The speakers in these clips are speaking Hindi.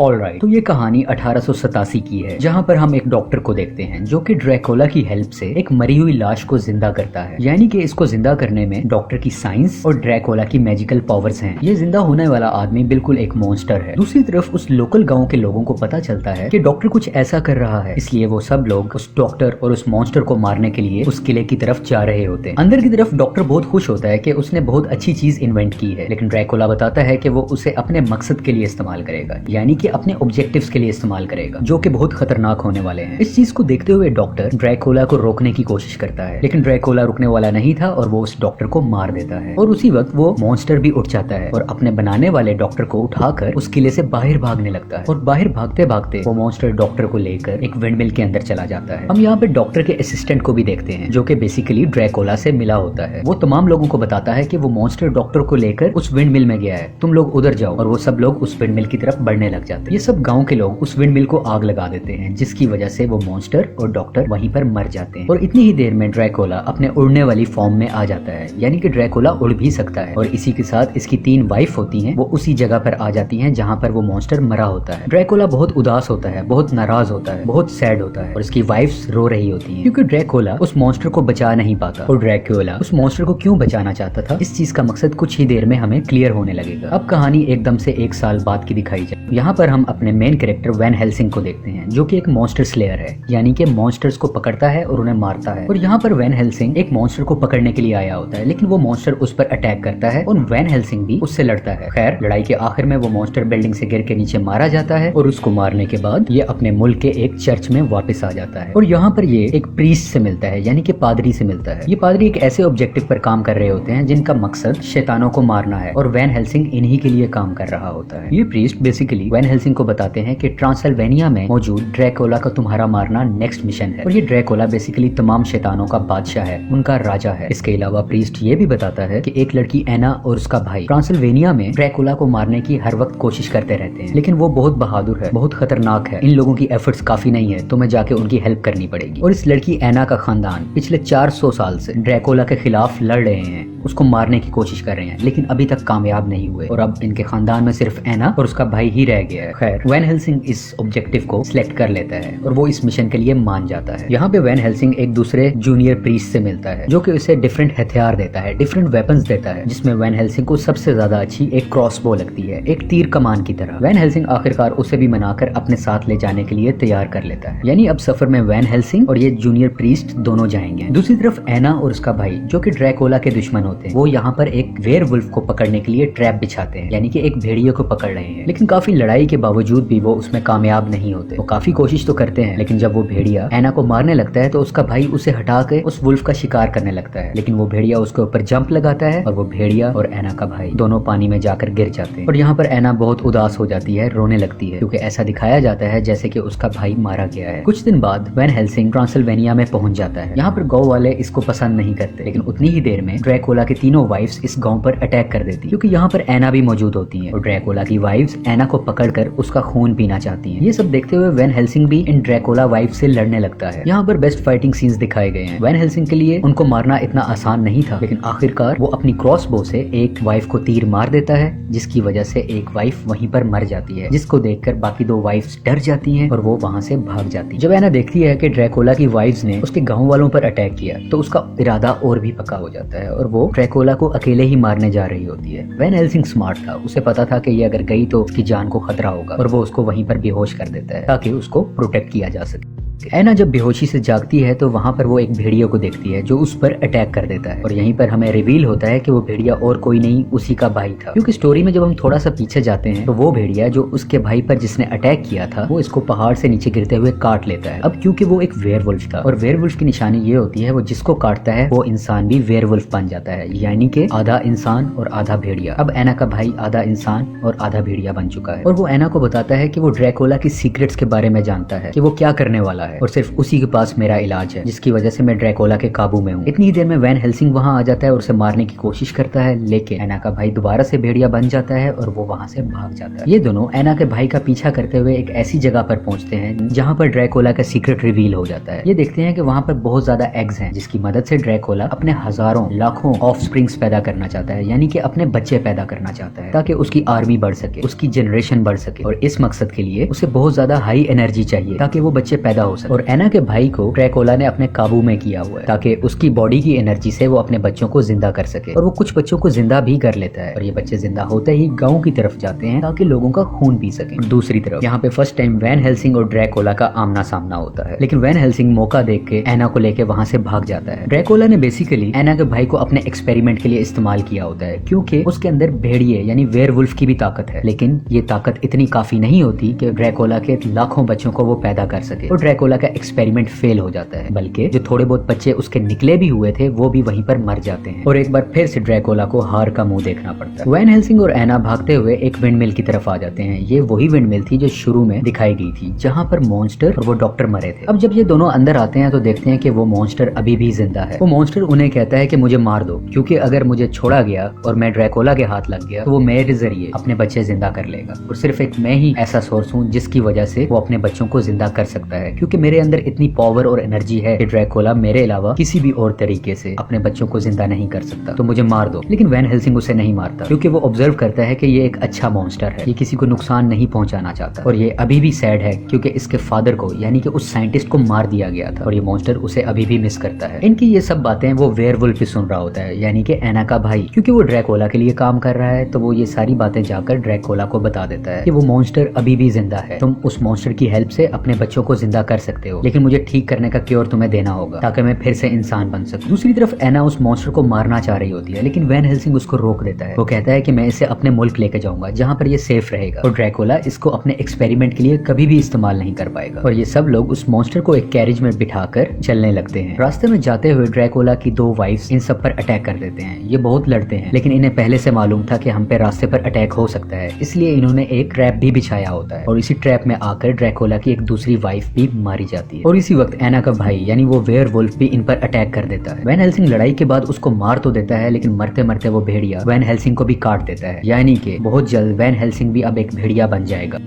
ऑलराइट, तो ये कहानी 1887 की है, जहाँ पर हम एक डॉक्टर को देखते हैं जो कि ड्रैकुला की हेल्प से एक मरी हुई लाश को जिंदा करता है। यानी कि इसको जिंदा करने में डॉक्टर की साइंस और ड्रैकुला की मैजिकल पावर्स हैं। ये जिंदा होने वाला आदमी बिल्कुल एक मॉन्स्टर है। दूसरी तरफ उस लोकल गांव के लोगों को पता चलता है कि डॉक्टर कुछ ऐसा कर रहा है, इसलिए वो सब लोग उस डॉक्टर और उस मॉन्स्टर को मारने के लिए उस किले की तरफ जा रहे होते हैं। अंदर की तरफ डॉक्टर बहुत खुश होता है कि उसने बहुत अच्छी चीज इन्वेंट की है, लेकिन ड्रैकुला बताता है कि वो उसे अपने मकसद के लिए इस्तेमाल करेगा, यानी कि अपने ऑब्जेक्टिव्स के लिए इस्तेमाल करेगा, जो कि बहुत खतरनाक होने वाले हैं। इस चीज को देखते हुए डॉक्टर ड्रैकुला को रोकने की कोशिश करता है, लेकिन ड्रैकुला रुकने वाला नहीं था और वो उस डॉक्टर को मार देता है। और उसी वक्त वो मॉन्स्टर भी उठ जाता है और अपने बनाने वाले डॉक्टर को उठाकर उस किले से बाहर भागने लगता है। और बाहर भागते भागते वो मॉन्स्टर डॉक्टर को लेकर एक विंडमिल के अंदर चला जाता है। हम यहाँ पे डॉक्टर के असिस्टेंट को भी देखते हैं, जो कि बेसिकली ड्रैकुला से मिला होता है। वो तमाम लोगों को बताता है कि वो मॉन्स्टर डॉक्टर को लेकर उस विंडमिल में गया है, तुम लोग उधर जाओ। और वो सब लोग उस विंडमिल की तरफ बढ़ने लग जाते हैं। ये सब गाँव के लोग उस विंडमिल को आग लगा देते हैं, जिसकी वजह से वो मॉन्स्टर और डॉक्टर वहीं पर मर जाते हैं। और इतनी ही देर में ड्रैकुला अपने उड़ने वाली फॉर्म में आ जाता है, यानी कि ड्रैकुला उड़ भी सकता है। और इसी के साथ इसकी 3 वाइफ होती हैं, वो उसी जगह पर आ जाती हैं जहाँ पर वो मॉन्स्टर मरा होता है। ड्रैकुला बहुत उदास होता है, बहुत नाराज होता है, बहुत सैड होता है, और इसकी वाइफ्स रो रही होती हैं, क्योंकि ड्रैकुला उस मॉन्स्टर को बचा नहीं पाता। और ड्रैकुला उस मॉन्स्टर को क्यों बचाना चाहता था, इस चीज का मकसद कुछ ही देर में हमें क्लियर होने लगेगा। अब कहानी एकदम से 1 साल बाद की दिखाई जाए। यहाँ पर हम अपने मेन कैरेक्टर वैन हेल्सिंग को देखते हैं, जो कि एक मॉन्स्टर स्लेयर है, यानी कि मॉन्स्टर्स को पकड़ता है और उन्हें मारता है। और यहाँ पर वैन हेल्सिंग एक मॉन्स्टर को पकड़ने के लिए आया होता है, लेकिन वो मॉन्स्टर उस पर अटैक करता है और वैन हेल्सिंग भी उससे लड़ता है। खैर, लड़ाई के आखिर में वो मॉन्स्टर बिल्डिंग से गिर के नीचे मारा जाता है, और उसको मारने के बाद ये अपने मुल्क के एक चर्च में वापस आ जाता है। और यहाँ पर ये एक प्रीस्ट से मिलता है, यानी कि पादरी से मिलता है। ये पादरी एक ऐसे ऑब्जेक्टिव पर काम कर रहे होते हैं जिनका मकसद शैतानों को मारना है, और वैन हेल्सिंग इन्हीं के लिए काम कर रहा होता है। ये प्रीस्ट बेसिकली वैन हेल्सिंग को बताते हैं कि ट्रांसिल्वेनिया में मौजूद ड्रैकुला का तुम्हारा मारना नेक्स्ट मिशन है। और ये ड्रैकुला बेसिकली तमाम शैतानों का बादशाह है, उनका राजा है। इसके अलावा प्रीस्ट ये भी बताता है कि एक लड़की एना और उसका भाई ट्रांसिल्वेनिया में ड्रैकुला को मारने की हर वक्त कोशिश करते रहते हैं, लेकिन वो बहुत बहादुर है, बहुत खतरनाक है। इन लोगों की एफर्ट्स काफी नहीं है, तुम्हें जाके उनकी हेल्प करनी पड़ेगी। और इस लड़की एना का खानदान पिछले 400 साल से ड्रैकुला के खिलाफ लड़ रहे हैं, उसको मारने की कोशिश कर रहे हैं, लेकिन अभी तक कामयाब नहीं हुए। और अब इनके खानदान में सिर्फ एना और उसका भाई ही रह गया है। खैर, वैन हेल्सिंग इस ऑब्जेक्टिव को सिलेक्ट कर लेता है और वो इस मिशन के लिए मान जाता है। यहाँ पे वैन हेल्सिंग एक दूसरे जूनियर प्रीस्ट से मिलता है, जो कि उसे डिफरेंट हथियार देता है, डिफरेंट वेपन्स देता है, जिसमें वैन हेल्सिंग को सबसे ज्यादा अच्छी एक क्रॉसबो लगती है, एक तीर कमान की तरह। वैन हेल्सिंग आखिरकार उसे भी मनाकर अपने साथ ले जाने के लिए तैयार कर लेता है। यानी अब सफर में वैन हेल्सिंग और ये जूनियर प्रीस्ट दोनों जाएंगे। दूसरी तरफ एना और उसका भाई, जो कि ड्रैकुला के दुश्मन होते हैं, वो यहाँ पर एक वेयरवुल्फ को पकड़ने के लिए ट्रैप बिछाते हैं, यानी कि एक भेड़िए को पकड़ रहे हैं। लेकिन काफी लड़ाई के बावजूद भी वो उसमें कामयाब नहीं होते। वो काफी कोशिश तो करते हैं, लेकिन जब वो भेड़िया एना को मारने लगता है तो उसका भाई उसे हटा के उस वुल्फ का शिकार करने लगता है, लेकिन वो भेड़िया उसके ऊपर जंप लगाता है और वो भेड़िया और एना का भाई दोनों पानी में जाकर गिर जाते हैं। और यहाँ पर एना बहुत उदास हो जाती है, रोने लगती है, क्योंकि ऐसा दिखाया जाता है जैसे कि उसका भाई मारा गया है। कुछ दिन बाद वैन हेल्सिंग ट्रांसिल्वेनिया में पहुंच जाता है। यहाँ पर गांव वाले इसको पसंद नहीं करते, लेकिन उतनी ही देर में ड्रैकुला की तीनों वाइफ्स इस गांव पर अटैक कर देती, क्योंकि यहाँ पर एना भी मौजूद होती है। और ड्रैकुला की वाइफ्स एना को पकड़कर उसका खून पीना चाहती हैं। ये सब देखते हुए वैन हेल्सिंग भी इन ड्रैकुला वाइफ से लड़ने लगता है। यहाँ पर बेस्ट फाइटिंग सीन्स दिखाए गए हैं। वैन हेल्सिंग के लिए उनको मारना इतना आसान नहीं था, लेकिन आखिरकार वो अपनी क्रॉसबो से एक वाइफ को तीर मार देता है, जिसकी वजह से एक वाइफ वहीं पर मर जाती है, जिसको देखकर बाकी 2 वाइफ्स डर जाती हैं और वो वहां से भाग जाती है। जब एना देखती है कि ड्रैकुला की वाइफ्स ने उसके गांव वालों पर अटैक किया, तो उसका इरादा और भी पक्का हो जाता है और वो ड्रैकुला को अकेले ही मारने जा रही होती है। वैन हेल्सिंग स्मार्ट था, उसे पता था कि ये अगर गई तो उसकी जान को खतरा होगा, और वो उसको वहीं पर बेहोश कर देता है ताकि उसको प्रोटेक्ट किया जा सके। एना जब बेहोशी से जागती है तो वहां पर वो एक भेड़िया को देखती है, जो उस पर अटैक कर देता है। और यहीं पर हमें रिवील होता है कि वो भेड़िया और कोई नहीं, उसी का भाई था। क्योंकि स्टोरी में जब हम थोड़ा सा पीछे जाते हैं तो वो भेड़िया जो उसके भाई पर जिसने अटैक किया था, वो इसको पहाड़ से नीचे गिरते हुए काट लेता है। अब क्योंकि वो एक वेयरवुल्फ था, और वेयरवुल्फ की निशानी ये होती है वो जिसको काटता है वो इंसान भी वेयरवुल्फ बन जाता है, यानी कि आधा इंसान और आधा भेड़िया। अब एना का भाई आधा इंसान और आधा भेड़िया बन चुका है, और वो एना को बताता है कि वो ड्रैकुला की सीक्रेट्स के बारे में जानता है कि वो क्या करने वाला है और सिर्फ उसी के पास मेरा इलाज है, जिसकी वजह से मैं ड्रैकुला के काबू में हूँ। इतनी ही देर में वैन हेल्सिंग वहाँ आ जाता है और उसे मारने की कोशिश करता है, लेकिन एना का भाई दोबारा से भेड़िया बन जाता है और वो वहाँ से भाग जाता है। ये दोनों एना के भाई का पीछा करते हुए एक ऐसी जगह पर पहुंचते हैं जहाँ पर ड्रैकुला का सीक्रेट रिवील हो जाता है। ये देखते हैं कि वहाँ पर बहुत ज्यादा एग्स हैं, जिसकी मदद से ड्रैकुला अपने हजारों लाखों ऑफस्प्रिंग्स पैदा करना चाहता है, यानी कि अपने बच्चे पैदा करना चाहता है ताकि उसकी आर्मी बढ़ सके, उसकी जनरेशन बढ़ सके। और इस मकसद के लिए उसे बहुत ज्यादा हाई एनर्जी चाहिए ताकि वो बच्चे पैदा हो सके। और एना के भाई को ड्रैकुला ने अपने काबू में किया हुआ है ताकि उसकी बॉडी की एनर्जी से वो अपने बच्चों को जिंदा कर सके। और वो कुछ बच्चों को जिंदा भी कर लेता है और ये बच्चे जिंदा होते ही गांव की तरफ जाते हैं ताकि लोगों का खून पी सके। दूसरी तरफ यहाँ पे फर्स्ट टाइम वैन हेल्सिंग और ड्रैकुला का आमना सामना होता है, लेकिन वैन हेल्सिंग मौका देख के एना को लेके वहाँ से भाग जाता है। ड्रैकुला ने बेसिकली एना के भाई को अपने एक्सपेरिमेंट के लिए इस्तेमाल किया होता है, क्योंकि उसके अंदर भेड़िए यानी वेयरवुल्फ की भी ताकत है, लेकिन ये ताकत इतनी काफी नहीं होती कि ड्रैकुला के लाखों बच्चों को वो पैदा कर सके। और ड्रैकुला का एक्सपेरिमेंट फेल हो जाता है, बल्कि जो थोड़े बहुत बच्चे उसके निकले भी हुए थे वो भी वहीं पर मर जाते हैं और एक बार फिर से ड्रैकुला को हार का मुंह देखना पड़ता है। वैन हेल्सिंग और एना भागते हुए एक विंडमिल की तरफ आ जाते हैं। ये वही विंडमिल थी जो शुरू में दिखाई गई थी, जहाँ पर मॉन्स्टर और वो डॉक्टर मरे थे। अब जब ये दोनों अंदर आते हैं तो देखते हैं कि वो मॉन्स्टर अभी भी जिंदा है। वो मॉन्स्टर उन्हें कहता है कि मुझे मार दो, क्योंकि अगर मुझे छोड़ा गया और मैं ड्रैकुला के हाथ लग गया तो वो मेरे जरिए अपने बच्चे जिंदा कर लेगा और सिर्फ एक मैं ही ऐसा सोर्स हूँ जिसकी वजह से वो अपने बच्चों को जिंदा कर सकता है, क्योंकि मेरे अंदर इतनी पावर और एनर्जी है कि ड्रैकुला मेरे अलावा किसी भी और तरीके से अपने बच्चों को जिंदा नहीं कर सकता, तो मुझे मार दो। लेकिन वैन हेल्सिंग उसे नहीं मारता, क्योंकि वो ऑब्जर्व करता है कि ये एक अच्छा मॉन्स्टर है, ये किसी को नुकसान नहीं पहुंचाना चाहता। और ये अभी भी सैड है क्योंकि इसके फादर को यानी कि उस साइंटिस्ट को मार दिया गया था और ये मॉन्स्टर उसे अभी भी मिस करता है। इनकी ये सब बातें वो वेयरवुल्फ भी सुन रहा होता है, यानी कि एना का भाई, क्योंकि वो ड्रैकुला के लिए काम कर रहा है, तो वो ये सारी बातें जाकर ड्रैकुला को बता देता है कि वो मॉन्स्टर अभी भी जिंदा है, तुम उस मॉन्स्टर की हेल्प से अपने बच्चों को जिंदा कर सकते हो, लेकिन मुझे ठीक करने का क्योर तुम्हें देना होगा ताकि मैं फिर से इंसान बन सकूं। दूसरी तरफ एना उस मॉन्स्टर को मारना चाह रही होती है, लेकिन वैन हेल्सिंग उसको रोक देता है। वो कहता है कि मैं इसे अपने मुल्क लेके जाऊंगा जहाँ पर ये सेफ रहेगा और ड्रैकुला इसको अपने एक्सपेरिमेंट के लिए कभी भी इस्तेमाल नहीं कर पाएगा। और ये सब लोग उस मॉन्स्टर को एक कैरेज में बिठाकर चलने लगते हैं। रास्ते में जाते हुए ड्रैकुला की 2 वाइफ्स इन सब पर अटैक कर देते हैं। ये बहुत लड़ते हैं, लेकिन इन्हें पहले से मालूम था कि हम पे रास्ते पर अटैक हो सकता है, इसलिए इन्होंने एक ट्रैप भी बिछाया होता है और इसी ट्रैप में आकर ड्रैकुला की एक दूसरी वाइफ भी मारी जाती है। और इसी वक्त एना का भाई यानी वो वेयरवुल्फ भी इन पर अटैक कर देता है। वैन हेल्सिंग लड़ाई के बाद उसको मार तो देता है, लेकिन मरते मरते वो भेड़िया वैन हेल्सिंग को भी काट देता है, यानी कि बहुत जल्द वैन हेल्सिंग भी अब एक भेड़िया बन जाएगा।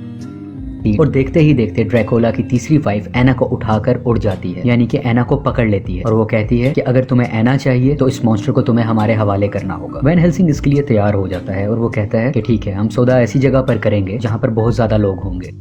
और देखते ही देखते ड्रैकुला की तीसरी वाइफ एना को उठाकर उड़ जाती है, यानी कि एना को पकड़ लेती है और वो कहती है कि अगर तुम्हें एना चाहिए तो इस मॉन्स्टर को तुम्हें हमारे हवाले करना होगा। वैन हेल्सिंग इसके लिए तैयार हो जाता है और वो कहता है कि ठीक है, हम सौदा ऐसी जगह पर करेंगे जहाँ पर बहुत ज्यादा लोग होंगे।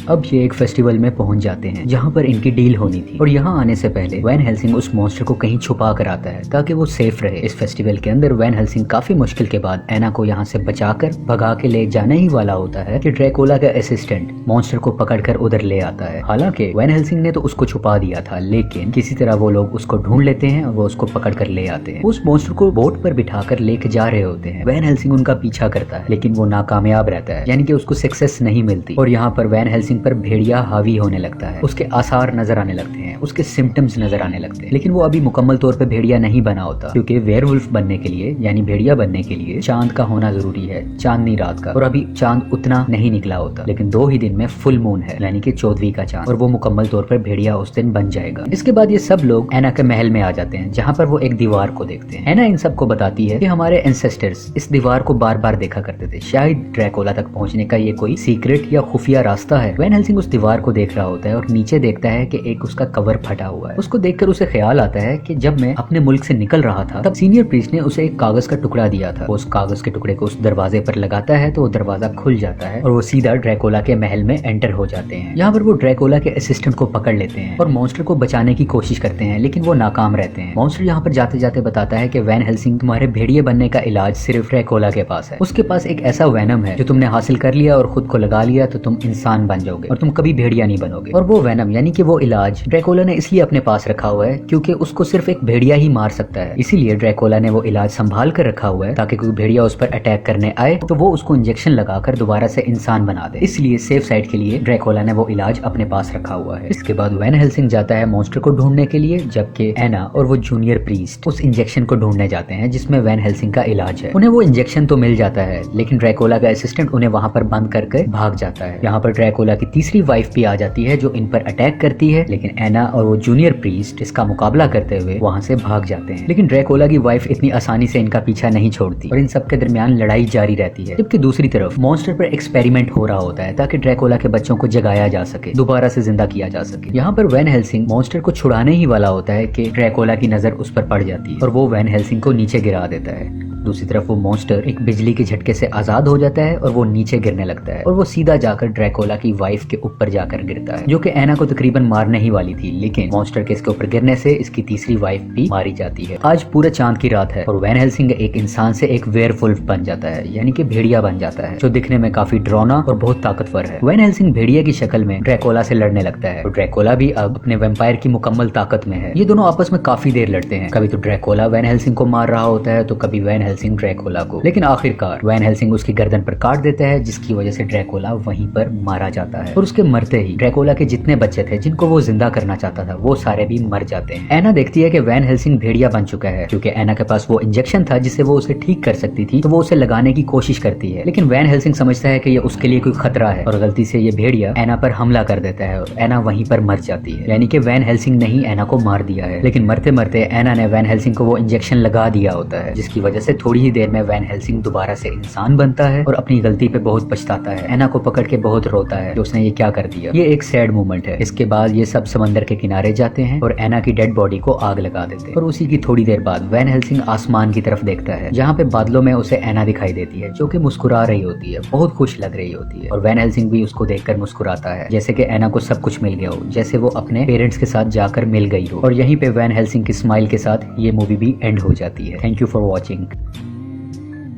अब ये एक फेस्टिवल में पहुंच जाते हैं जहाँ पर इनकी डील होनी थी, और यहाँ आने से पहले वैन हेल्सिंग उस मॉन्स्टर को कहीं छुपा कर आता है ताकि वो सेफ रहे। इस फेस्टिवल के अंदर वैन हेल्सिंग काफी मुश्किल के बाद एना को यहाँ से बचाकर भगा के ले जाने ही वाला होता है कि ड्रैकुला का असिस्टेंट मॉन्स्टर को पकड़कर उधर ले आता है। हालांकि वैन हेल्सिंग ने तो उसको छुपा दिया था, लेकिन किसी तरह वो लोग उसको ढूंढ लेते हैं और वो उसको पकड़ कर ले आते हैं। उस मॉन्स्टर को बोट पर बिठाकर लेके जा रहे होते हैं। वैन हेल्सिंग उनका पीछा करता है, लेकिन वो नाकामयाब रहता है, यानी कि उसको सक्सेस नहीं मिलती। और यहाँ पर वैन हेल्सिंग पर भेड़िया हावी होने लगता है, उसके आसार नजर आने लगते हैं, उसके सिम्टम्स नजर आने लगते हैं, लेकिन वो अभी मुकम्मल तौर पे भेड़िया नहीं बना होता, क्योंकि वेयरवुल्फ बनने के लिए यानी भेड़िया बनने के लिए चांद का होना जरूरी है, चांदनी रात का, और अभी चांद उतना नहीं निकला होता, लेकिन 2 ही दिन में फुल मून है यानी कि 14वीं का चांद, और वो मुकम्मल तौर पर भेड़िया उस दिन बन जाएगा। इसके बाद ये सब लोग एना के महल में आ जाते हैं, जहाँ पर वो एक दीवार को देखते हैं। एना इन सबको बताती है कि हमारे एंसेस्टर्स इस दीवार को बार बार देखा करते थे, शायद ड्रैकुला तक पहुंचने का ये कोई सीक्रेट या खुफिया रास्ता है। वैन हेल्सिंग उस दीवार को देख रहा होता है और नीचे देखता है कि एक उसका कवर फटा हुआ है। उसको देखकर उसे ख्याल आता है कि जब मैं अपने मुल्क से निकल रहा था तब सीनियर प्रीस्ट ने उसे एक कागज का टुकड़ा दिया था। वो उस कागज के टुकड़े को उस दरवाजे पर लगाता है तो वो दरवाजा खुल जाता है और वो सीधा ड्रैकुला के महल में एंटर हो जाते हैं। यहाँ पर वो ड्रैकुला के असिस्टेंट को पकड़ लेते हैं और मॉन्स्टर को बचाने की कोशिश करते हैं, लेकिन वो नाकाम रहते हैं। मॉन्स्टर यहाँ पर जाते जाते बताता है कि वैन हेल्सिंग, तुम्हारे भेड़िए बनने का इलाज सिर्फ ड्रैकुला के पास है। उसके पास एक ऐसा वैनम है जो तुमने हासिल कर लिया और खुद को लगा लिया तो तुम इंसान बन जाओगे और तुम कभी भेड़िया नहीं बनोगे। और वो वैनम यानी कि वो इलाज ड्रैकुला ने इसलिए अपने पास रखा हुआ है क्योंकि उसको सिर्फ एक भेड़िया ही मार सकता है, इसीलिए ड्रैकुला ने वो इलाज संभाल कर रखा हुआ है ताकि कोई भेड़िया उस पर अटैक करने आए तो वो उसको इंजेक्शन लगाकर दोबारा से इंसान बना दे। इसलिए सेफ साइड के लिए ड्रैकुला ने वो इलाज अपने पास रखा हुआ है। इसके बाद वैन हेल्सिंग जाता है मॉन्स्टर को ढूंढने के लिए, जबकि एना और वो जूनियर प्रीस्ट उस इंजेक्शन को ढूंढने जाते हैं जिसमें वैन हेल्सिंग का इलाज है। उन्हें वो इंजेक्शन तो मिल जाता है, लेकिन ड्रैकुला का असिस्टेंट उन्हें वहाँ पर बंद करके भाग जाता है। यहाँ पर ड्रैकुला ड्रैकोला की तीसरी वाइफ भी आ जाती है जो इन पर अटैक करती है, लेकिन एना और वो जूनियर प्रीस्ट इसका मुकाबला करते हुए वहाँ से भाग जाते हैं। लेकिन ड्रैकोला की वाइफ इतनी आसानी से इनका पीछा नहीं छोड़ती और इन सब के दरमियान लड़ाई जारी रहती है। जबकि दूसरी तरफ मॉन्स्टर पर एक्सपेरिमेंट हो रहा होता है ताकि ड्रैकोला के बच्चों को जगाया जा सके, दोबारा से जिंदा किया जा सके। यहाँ पर वैन हेल्सिंग मॉन्स्टर को छुड़ाने ही वाला होता है कि ड्रैकोला की नजर उस पर पड़ जाती है और वो वैन हेल्सिंग को नीचे गिरा देता है। दूसरी तरफ वो मॉन्स्टर एक बिजली के झटके से आजाद हो जाता है और वो नीचे गिरने लगता है और वो सीधा जाकर ड्रैकोला की वाइफ के ऊपर जाकर गिरता है, जो कि एना को तकरीबन मारने ही वाली थी, लेकिन मॉन्स्टर के इसके ऊपर गिरने से इसकी तीसरी वाइफ भी मारी जाती है। आज पूरा चांद की रात है और वैन हेल्सिंग एक इंसान से एक वेयरवुल्फ बन जाता है, यानी कि भेड़िया बन जाता है, जो दिखने में काफी डरावना और बहुत ताकतवर है। वैन हेल्सिंग भेड़िया की शक्ल में ड्रैकोला से लड़ने लगता है और ड्रैकोला भी अब अपने वैम्पायर की मुकम्मल ताकत में है। ये दोनों आपस में काफी देर लड़ते हैं, कभी तो ड्रैकोला वैन हेल्सिंग को मार रहा होता है तो कभी वैन हेल्सिंग ड्रैकोला को, लेकिन आखिरकार वैन हेल्सिंग उसकी गर्दन पर काट देता है, जिसकी वजह से ड्रैकोला वहीं पर मारा जाता है। और उसके मरते ही ड्रैकोला के जितने बच्चे थे जिनको वो जिंदा करना चाहता था वो सारे भी मर जाते हैं। एना देखती है कि वैन हेल्सिंग भेड़िया बन चुका है, क्योंकि एना के पास वो इंजेक्शन था जिससे वो उसे ठीक कर सकती थी, तो वो उसे लगाने की कोशिश करती है। लेकिन वैन हेल्सिंग समझता है कि ये उसके लिए कोई खतरा है और गलती से ये भेड़िया एना पर हमला कर देता है और एना वहीं पर मर जाती है, यानी कि वैन हेल्सिंग ने ही एना को मार दिया है। लेकिन मरते मरते एना ने वैन हेल्सिंग को वो इंजेक्शन लगा दिया होता है, जिसकी वजह से थोड़ी ही देर में वैन हेल्सिंग दोबारा से इंसान बनता है और अपनी गलती पे बहुत पछताता है। एना को पकड़ के बहुत रोता है कि उसने ये क्या कर दिया। ये एक सैड मोमेंट है। इसके बाद ये सब समंदर के किनारे जाते हैं और एना की डेड बॉडी को आग लगा देते हैं और उसी की थोड़ी देर बाद वैन हेल्सिंग आसमान की तरफ देखता है, जहाँ पे बादलों में उसे एना दिखाई देती है, जो कि मुस्कुरा रही होती है, बहुत खुश लग रही होती है। और वैन हेल्सिंग भी उसको देखकर मुस्कुराता है, जैसे कि एना को सब कुछ मिल गया हो, जैसे वो अपने पेरेंट्स के साथ जाकर मिल गई हो। और यहीं पे वैन हेल्सिंग की स्माइल के साथ ये मूवी भी एंड हो जाती है। Thank you for watching.